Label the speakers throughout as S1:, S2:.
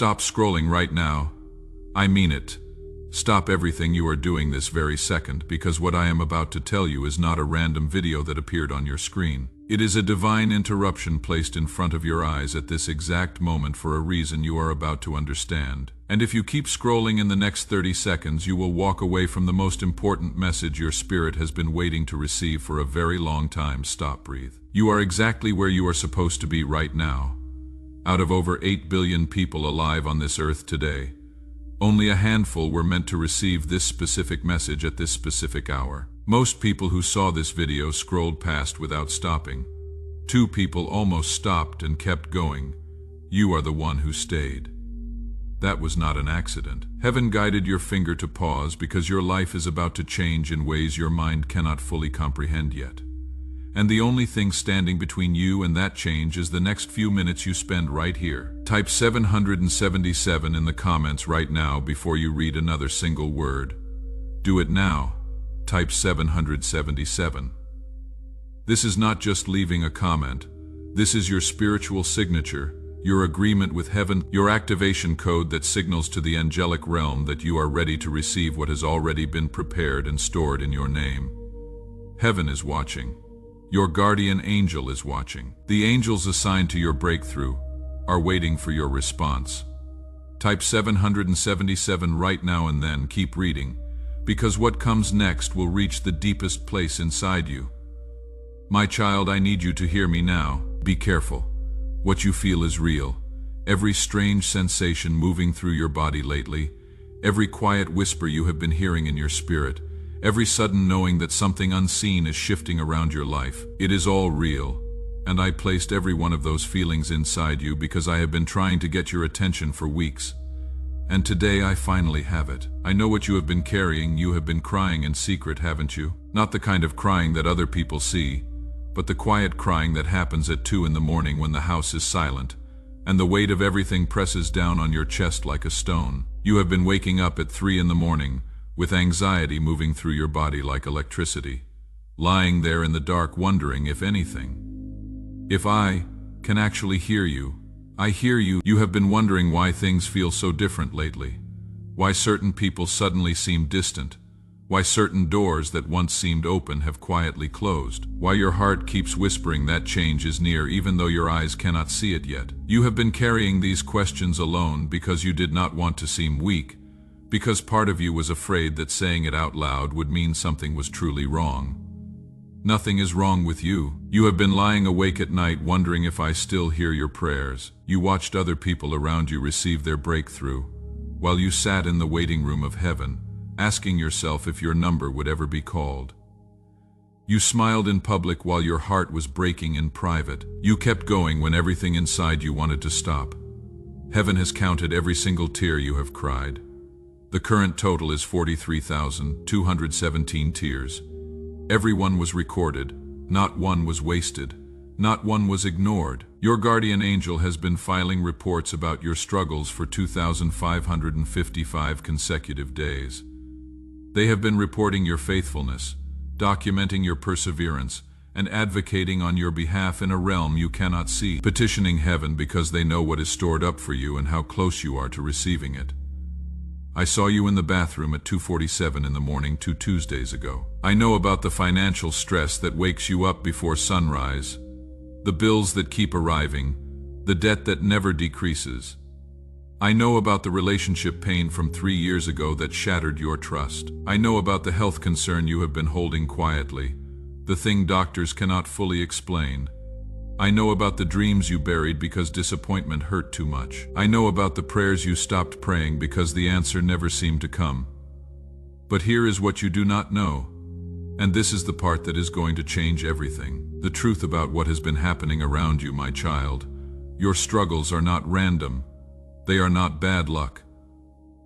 S1: Stop scrolling right now. I mean it. Stop everything you are doing this very second, because what I am about to tell you is not a random video that appeared on your screen. It is a divine interruption placed in front of your eyes at this exact moment for a reason you are about to understand. And if you keep scrolling in the next 30 seconds, you will walk away from the most important message your spirit has been waiting to receive for a very long time. Stop, breathe. You are exactly where you are supposed to be right now. Out of over 8 billion people alive on this earth today, only a handful were meant to receive this specific message at this specific hour. Most people who saw this video scrolled past without stopping. 2 people almost stopped and kept going. You are the one who stayed. That was not an accident. Heaven guided your finger to pause because your life is about to change in ways your mind cannot fully comprehend yet. And the only thing standing between you and that change is the next few minutes you spend right here. Type 777 in the comments right now before you read another single word. Do it now. Type 777. This is not just leaving a comment. This is your spiritual signature, your agreement with heaven, your activation code that signals to the angelic realm that you are ready to receive what has already been prepared and stored in your name. Heaven is watching. Your guardian angel is watching. The angels assigned to your breakthrough are waiting for your response. Type 777 right now and then keep reading, because what comes next will reach the deepest place inside you. My child, I need you to hear me now. Be careful. What you feel is real. Every strange sensation moving through your body lately, every quiet whisper you have been hearing in your spirit, every sudden knowing that something unseen is shifting around your life. It is all real, and I placed every one of those feelings inside you because I have been trying to get your attention for weeks. And today I finally have it. I know what you have been carrying. You have been crying in secret, haven't you? Not the kind of crying that other people see, but the quiet crying that happens at 2 in the morning when the house is silent, and the weight of everything presses down on your chest like a stone. You have been waking up at 3 in the morning, with anxiety moving through your body like electricity, lying there in the dark wondering if I can actually hear you. I hear you. You have been wondering why things feel so different lately, why certain people suddenly seem distant, why certain doors that once seemed open have quietly closed, why your heart keeps whispering that change is near even though your eyes cannot see it yet. You have been carrying these questions alone because you did not want to seem weak, because part of you was afraid that saying it out loud would mean something was truly wrong. Nothing is wrong with you. You have been lying awake at night wondering if I still hear your prayers. You watched other people around you receive their breakthrough, while you sat in the waiting room of heaven, asking yourself if your number would ever be called. You smiled in public while your heart was breaking in private. You kept going when everything inside you wanted to stop. Heaven has counted every single tear you have cried. The current total is 43,217 tears. Every one was recorded. Not one was wasted. Not one was ignored. Your guardian angel has been filing reports about your struggles for 2,555 consecutive days. They have been reporting your faithfulness, documenting your perseverance, and advocating on your behalf in a realm you cannot see, petitioning heaven because they know what is stored up for you and how close you are to receiving it. I saw you in the bathroom at 2:47 in the morning 2 Tuesdays ago. I know about the financial stress that wakes you up before sunrise, the bills that keep arriving, the debt that never decreases. I know about the relationship pain from 3 years ago that shattered your trust. I know about the health concern you have been holding quietly, the thing doctors cannot fully explain. I know about the dreams you buried because disappointment hurt too much. I know about the prayers you stopped praying because the answer never seemed to come. But here is what you do not know, and this is the part that is going to change everything. The truth about what has been happening around you, my child. Your struggles are not random. They are not bad luck.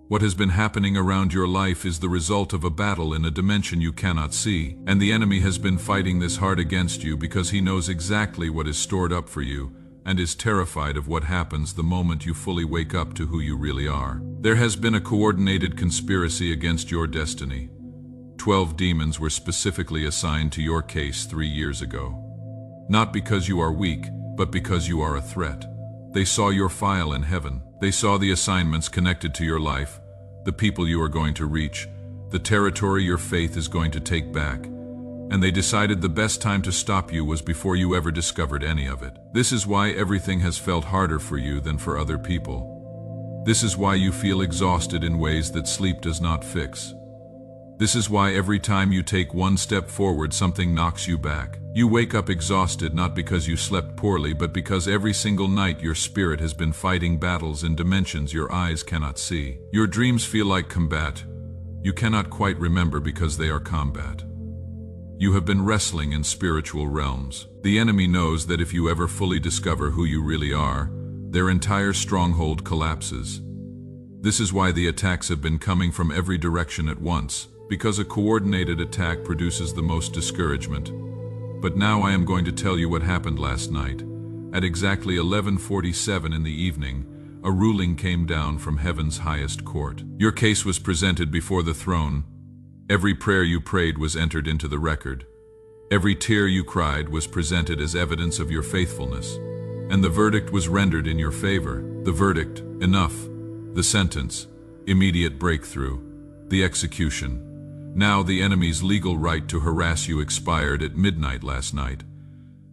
S1: What has been happening around your life is the result of a battle in a dimension you cannot see, and the enemy has been fighting this hard against you because he knows exactly what is stored up for you and is terrified of what happens the moment you fully wake up to who you really are. There has been a coordinated conspiracy against your destiny. 12 demons were specifically assigned to your case 3 years ago. Not because you are weak, but because you are a threat. They saw your file in heaven. They saw the assignments connected to your life, the people you are going to reach, the territory your faith is going to take back. And they decided the best time to stop you was before you ever discovered any of it. This is why everything has felt harder for you than for other people. This is why you feel exhausted in ways that sleep does not fix. This is why every time you take one step forward, something knocks you back. You wake up exhausted not because you slept poorly, but because every single night your spirit has been fighting battles in dimensions your eyes cannot see. Your dreams feel like combat. You cannot quite remember because they are combat. You have been wrestling in spiritual realms. The enemy knows that if you ever fully discover who you really are, their entire stronghold collapses. This is why the attacks have been coming from every direction at once, because a coordinated attack produces the most discouragement. But now I am going to tell you what happened last night. At exactly 11:47 in the evening, a ruling came down from heaven's highest court. Your case was presented before the throne. Every prayer you prayed was entered into the record. Every tear you cried was presented as evidence of your faithfulness. And the verdict was rendered in your favor. The verdict, enough. The sentence, immediate breakthrough. The execution. Now the enemy's legal right to harass you expired at midnight last night.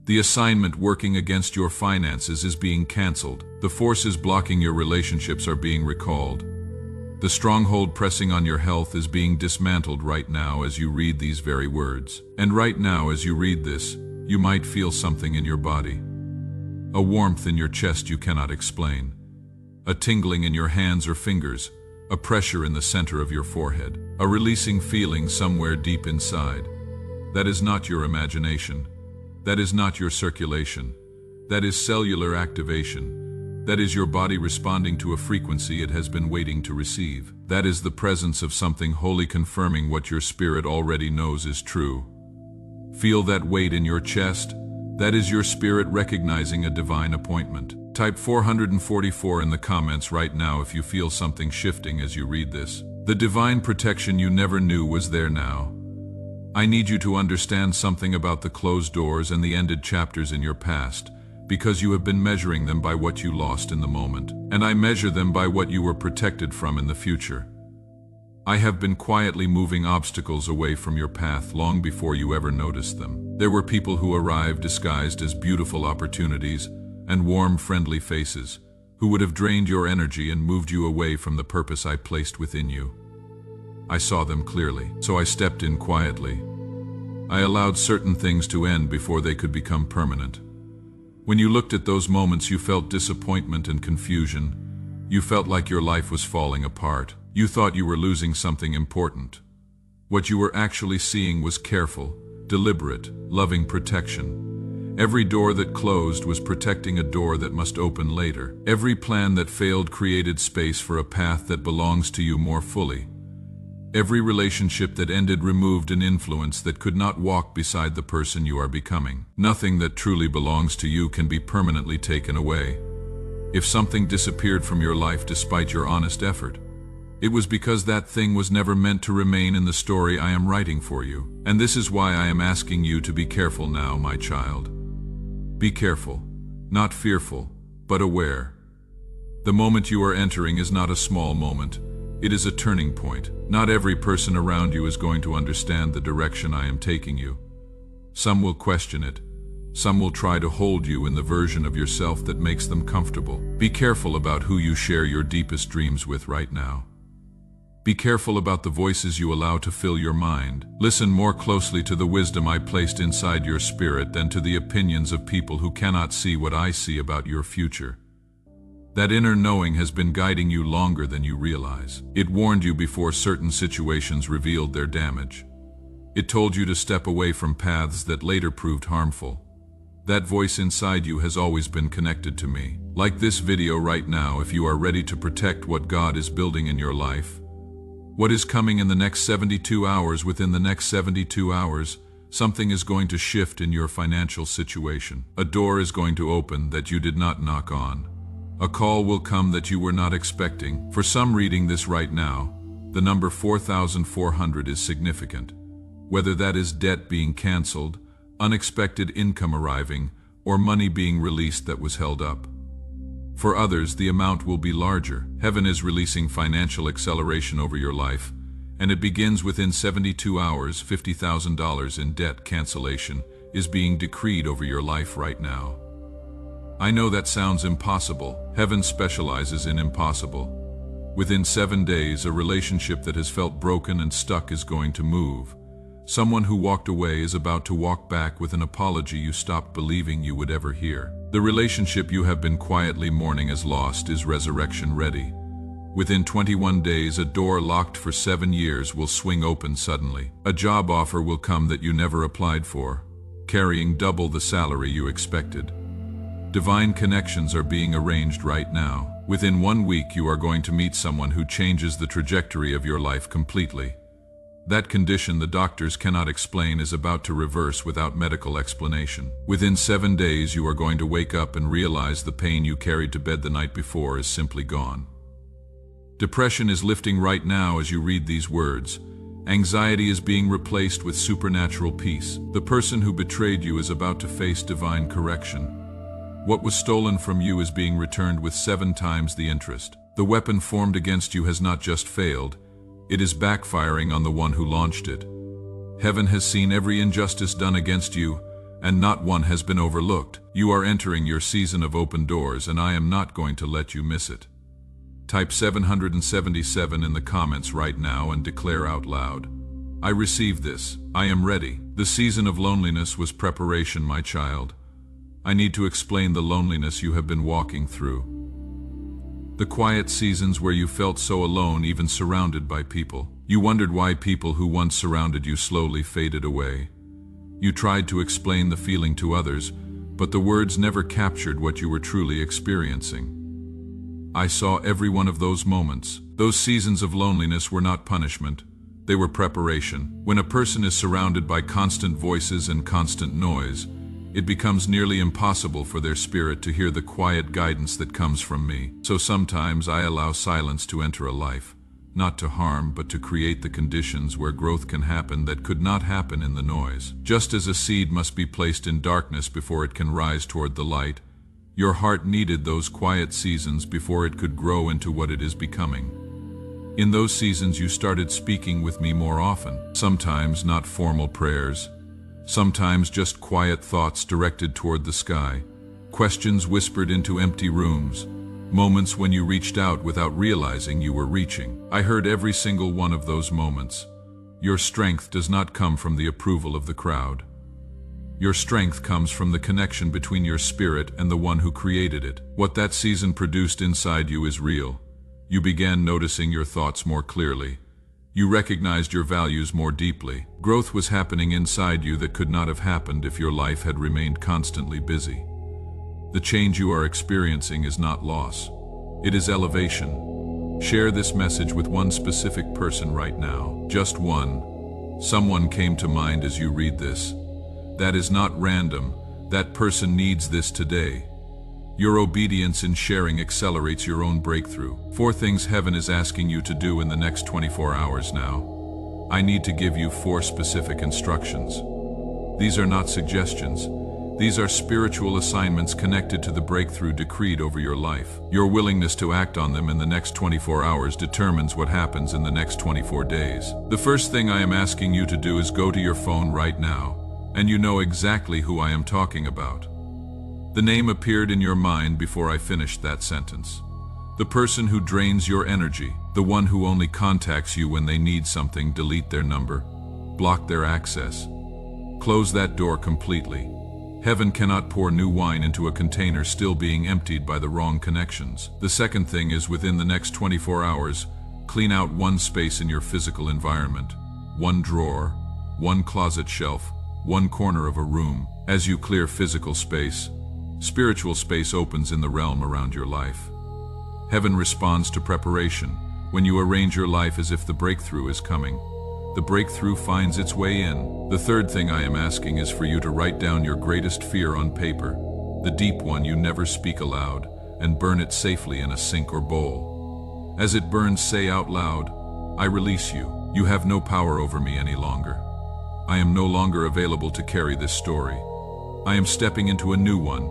S1: The assignment working against your finances is being canceled. The forces blocking your relationships are being recalled. The stronghold pressing on your health is being dismantled right now as you read these very words. And right now as you read this, you might feel something in your body. A warmth in your chest you cannot explain. A tingling in your hands or fingers. A pressure in the center of your forehead. A releasing feeling somewhere deep inside. That is not your imagination. That is not your circulation. That is cellular activation. That is your body responding to a frequency it has been waiting to receive. That is the presence of something wholly confirming what your spirit already knows is true. Feel that weight in your chest? That is your spirit recognizing a divine appointment. Type 444 in the comments right now if you feel something shifting as you read this. The divine protection you never knew was there now. I need you to understand something about the closed doors and the ended chapters in your past, because you have been measuring them by what you lost in the moment, and I measure them by what you were protected from in the future. I have been quietly moving obstacles away from your path long before you ever noticed them. There were people who arrived disguised as beautiful opportunities and warm, friendly faces, who would have drained your energy and moved you away from the purpose I placed within you. I saw them clearly, so I stepped in quietly. I allowed certain things to end before they could become permanent. When you looked at those moments, you felt disappointment and confusion. You felt like your life was falling apart. You thought you were losing something important. What you were actually seeing was careful, deliberate, loving protection. Every door that closed was protecting a door that must open later. Every plan that failed created space for a path that belongs to you more fully. Every relationship that ended removed an influence that could not walk beside the person you are becoming. Nothing that truly belongs to you can be permanently taken away. If something disappeared from your life despite your honest effort, it was because that thing was never meant to remain in the story I am writing for you. And this is why I am asking you to be careful now, my child. Be careful, not fearful, but aware. The moment you are entering is not a small moment. It is a turning point. Not every person around you is going to understand the direction I am taking you. Some will question it. Some will try to hold you in the version of yourself that makes them comfortable. Be careful about who you share your deepest dreams with right now. Be careful about the voices you allow to fill your mind. Listen more closely to the wisdom I placed inside your spirit than to the opinions of people who cannot see what I see about your future. That inner knowing has been guiding you longer than you realize. It warned you before certain situations revealed their damage. It told you to step away from paths that later proved harmful. That voice inside you has always been connected to me. Like this video right now, if you are ready to protect what God is building in your life, what is coming in the next 72 hours, within the next 72 hours, something is going to shift in your financial situation. A door is going to open that you did not knock on. A call will come that you were not expecting. For some reading this right now, the number 4,400 is significant. Whether that is debt being canceled, unexpected income arriving, or money being released that was held up. For others, the amount will be larger. Heaven is releasing financial acceleration over your life, and it begins within 72 hours. $50,000 in debt cancellation is being decreed over your life right now. I know that sounds impossible. Heaven specializes in impossible. Within 7 days, a relationship that has felt broken and stuck is going to move. Someone who walked away is about to walk back with an apology you stopped believing you would ever hear. The relationship you have been quietly mourning as lost is resurrection ready. Within 21 days, a door locked for 7 years will swing open suddenly. A job offer will come that you never applied for, carrying double the salary you expected. Divine connections are being arranged right now. Within 1 week, you are going to meet someone who changes the trajectory of your life completely. That condition the doctors cannot explain is about to reverse without medical explanation. Within 7 days, you are going to wake up and realize the pain you carried to bed the night before is simply gone. Depression is lifting right now as you read these words. Anxiety is being replaced with supernatural peace. The person who betrayed you is about to face divine correction. What was stolen from you is being returned with 7 times the interest. The weapon formed against you has not just failed, it is backfiring on the one who launched it. Heaven has seen every injustice done against you, and not one has been overlooked. You are entering your season of open doors, and I am not going to let you miss it. Type 777 in the comments right now and declare out loud, I receive this. I am ready. The season of loneliness was preparation, my child. I need to explain the loneliness you have been walking through. The quiet seasons where you felt so alone, even surrounded by people. You wondered why people who once surrounded you slowly faded away. You tried to explain the feeling to others, but the words never captured what you were truly experiencing. I saw every one of those moments. Those seasons of loneliness were not punishment. They were preparation. When a person is surrounded by constant voices and constant noise, it becomes nearly impossible for their spirit to hear the quiet guidance that comes from me. So sometimes I allow silence to enter a life, not to harm, but to create the conditions where growth can happen that could not happen in the noise. Just as a seed must be placed in darkness before it can rise toward the light, your heart needed those quiet seasons before it could grow into what it is becoming. In those seasons you started speaking with me more often, sometimes not formal prayers, sometimes just quiet thoughts directed toward the sky, questions whispered into empty rooms, moments when you reached out without realizing you were reaching. I heard every single one of those moments. Your strength does not come from the approval of the crowd. Your strength comes from the connection between your spirit and the one who created it. What that season produced inside you is real. You began noticing your thoughts more clearly. You recognized your values more deeply. Growth was happening inside you that could not have happened if your life had remained constantly busy. The change you are experiencing is not loss. It is elevation. Share this message with one specific person right now. Just one. Someone came to mind as you read this. That is not random. That person needs this today. Your obedience in sharing accelerates your own breakthrough. 4 things heaven is asking you to do in the next 24 hours now. I need to give you 4 specific instructions. These are not suggestions. These are spiritual assignments connected to the breakthrough decreed over your life. Your willingness to act on them in the next 24 hours determines what happens in the next 24 days. The first thing I am asking you to do is go to your phone right now, and you know exactly who I am talking about. The name appeared in your mind before I finished that sentence. The person who drains your energy, the one who only contacts you when they need something. Delete their number, block their access. Close that door completely. Heaven cannot pour new wine into a container still being emptied by the wrong connections. The second thing is, within the next 24 hours, clean out one space in your physical environment. One drawer, one closet shelf, one corner of a room. As you clear physical space, spiritual space opens in the realm around your life. Heaven responds to preparation. When you arrange your life as if the breakthrough is coming, the breakthrough finds its way in. The third thing I am asking is for you to write down your greatest fear on paper, the deep one you never speak aloud, and burn it safely in a sink or bowl. As it burns, say out loud, I release you. You have no power over me any longer. I am no longer available to carry this story. I am stepping into a new one.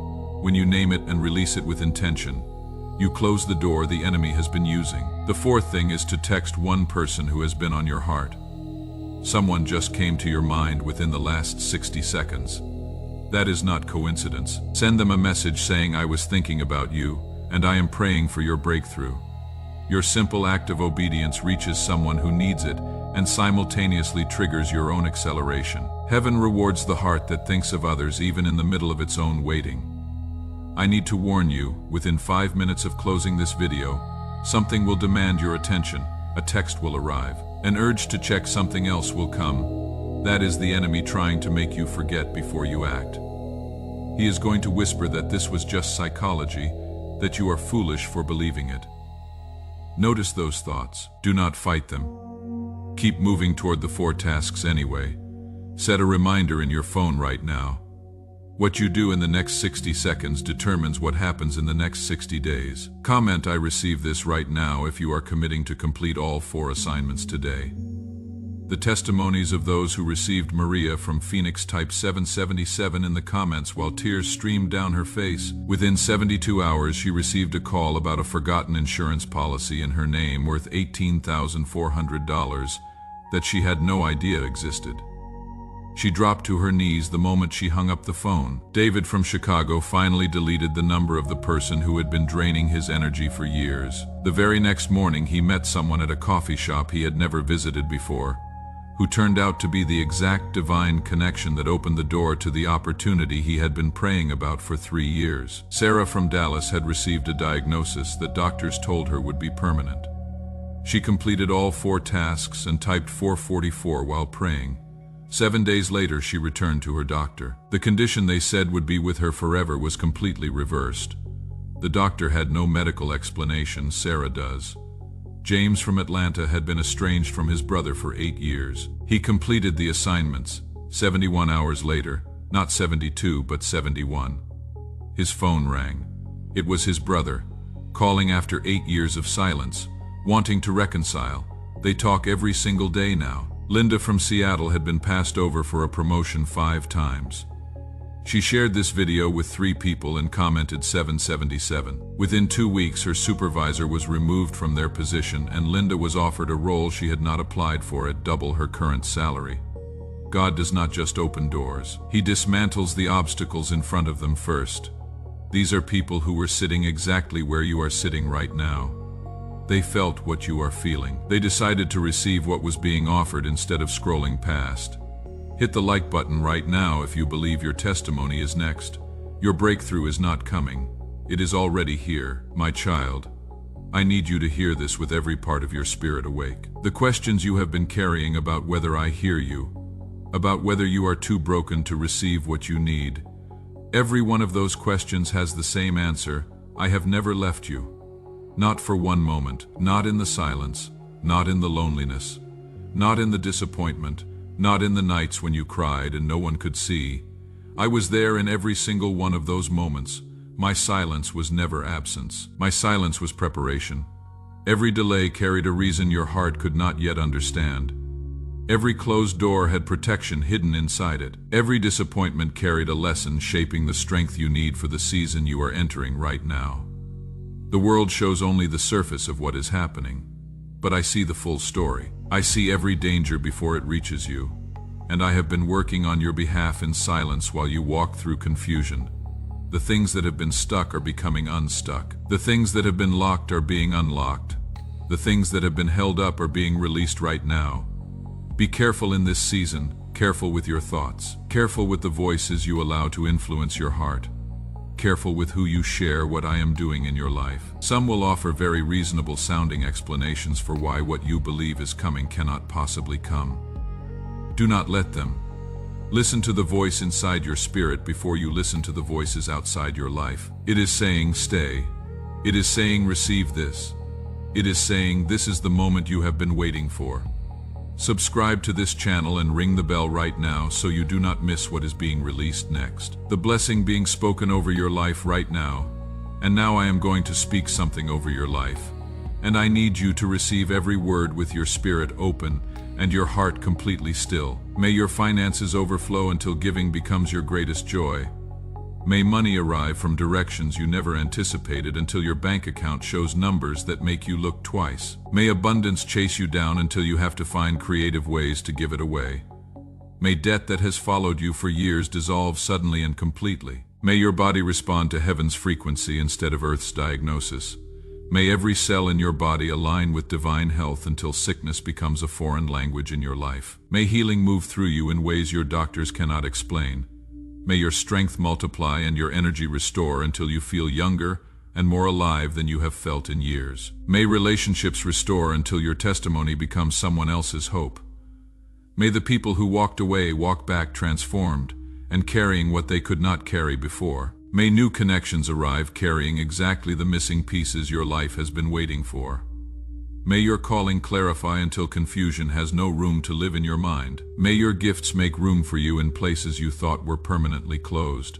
S1: When you name it and release it with intention, You close the door the enemy has been using. The fourth thing is to text one person who has been on your heart. Someone just came to your mind within the last 60 seconds. That is not coincidence. Send them a message saying, "I was thinking about you, and I am praying for your breakthrough." Your simple act of obedience reaches someone who needs it and simultaneously triggers your own acceleration. Heaven rewards the heart that thinks of others even in the middle of its own waiting. I need to warn you, within 5 minutes of closing this video, something will demand your attention. A text will arrive. An urge to check something else will come. That is the enemy trying to make you forget before you act. He is going to whisper that this was just psychology, that you are foolish for believing it. Notice those thoughts. Do not fight them. Keep moving toward the 4 tasks anyway. Set a reminder in your phone right now. What you do in the next 60 seconds determines what happens in the next 60 days. Comment, "I receive this" right now if you are committing to complete all 4 assignments today. The testimonies of those who received Maria from Phoenix type 777 in the comments while tears streamed down her face. Within 72 hours, she received a call about a forgotten insurance policy in her name worth $18,400 that she had no idea existed. She dropped to her knees the moment she hung up the phone. David from Chicago finally deleted the number of the person who had been draining his energy for years. The very next morning, he met someone at a coffee shop he had never visited before, who turned out to be the exact divine connection that opened the door to the opportunity he had been praying about for 3 years. Sarah from Dallas had received a diagnosis that doctors told her would be permanent. She completed all 4 tasks and typed 444 while praying. 7 days later, she returned to her doctor. The condition they said would be with her forever was completely reversed. The doctor had no medical explanation, Sarah does. James from Atlanta had been estranged from his brother for 8 years. He completed the assignments 71 hours later, not 72 but 71. His phone rang. It was his brother, calling after 8 years of silence, wanting to reconcile. They talk every single day now. Linda from Seattle had been passed over for a promotion 5 times. She shared this video with 3 people and commented 777. Within 2 weeks, her supervisor was removed from their position and Linda was offered a role she had not applied for at double her current salary. God does not just open doors. He dismantles the obstacles in front of them first. These are people who were sitting exactly where you are sitting right now. They felt what you are feeling. They decided to receive what was being offered instead of scrolling past. Hit the like button right now if you believe your testimony is next. Your breakthrough is not coming. It is already here, my child. I need you to hear this with every part of your spirit awake. The questions you have been carrying about whether I hear you, about whether you are too broken to receive what you need, every one of those questions has the same answer: I have never left you. Not for one moment, not in the silence, not in the loneliness, not in the disappointment, not in the nights when you cried and no one could see. I was there in every single one of those moments. My silence was never absence. My silence was preparation. Every delay carried a reason your heart could not yet understand. Every closed door had protection hidden inside it. Every disappointment carried a lesson shaping the strength you need for the season you are entering right now. The world shows only the surface of what is happening, but I see the full story. I see every danger before it reaches you, and I have been working on your behalf in silence while you walk through confusion. The things that have been stuck are becoming unstuck. The things that have been locked are being unlocked. The things that have been held up are being released right now. Be careful in this season, careful with your thoughts, careful with the voices you allow to influence your heart. Careful with who you share what I am doing in your life. Some will offer very reasonable sounding explanations for why what you believe is coming cannot possibly come. Do not let them. Listen to the voice inside your spirit before you listen to the voices outside your life. It is saying, stay. It is saying, receive this. It is saying, this is the moment you have been waiting for. Subscribe to this channel and ring the bell right now so you do not miss what is being released next. The blessing being spoken over your life right now. And now I am going to speak something over your life. And I need you to receive every word with your spirit open and your heart completely still. May your finances overflow until giving becomes your greatest joy. May money arrive from directions you never anticipated until your bank account shows numbers that make you look twice. May abundance chase you down until you have to find creative ways to give it away. May debt that has followed you for years dissolve suddenly and completely. May your body respond to heaven's frequency instead of earth's diagnosis. May every cell in your body align with divine health until sickness becomes a foreign language in your life. May healing move through you in ways your doctors cannot explain. May your strength multiply and your energy restore until you feel younger and more alive than you have felt in years. May relationships restore until your testimony becomes someone else's hope. May the people who walked away walk back transformed and carrying what they could not carry before. May new connections arrive carrying exactly the missing pieces your life has been waiting for. May your calling clarify until confusion has no room to live in your mind. May your gifts make room for you in places you thought were permanently closed.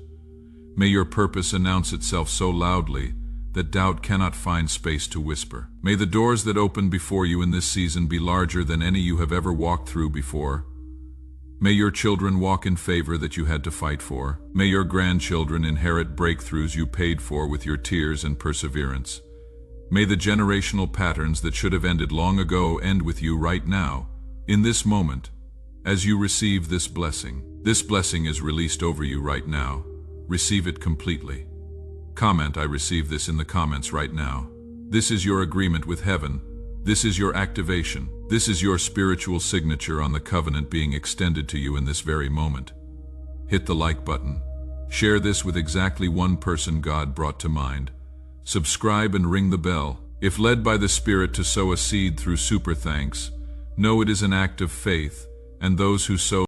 S1: May your purpose announce itself so loudly that doubt cannot find space to whisper. May the doors that open before you in this season be larger than any you have ever walked through before. May your children walk in favor that you had to fight for. May your grandchildren inherit breakthroughs you paid for with your tears and perseverance. May the generational patterns that should have ended long ago end with you right now, in this moment, as you receive this blessing. This blessing is released over you right now. Receive it completely. Comment, "I receive this" in the comments right now. This is your agreement with heaven. This is your activation. This is your spiritual signature on the covenant being extended to you in this very moment. Hit the like button. Share this with exactly one person God brought to mind. Subscribe and ring the bell. If led by the Spirit to sow a seed through super thanks, know it is an act of faith, and those who sow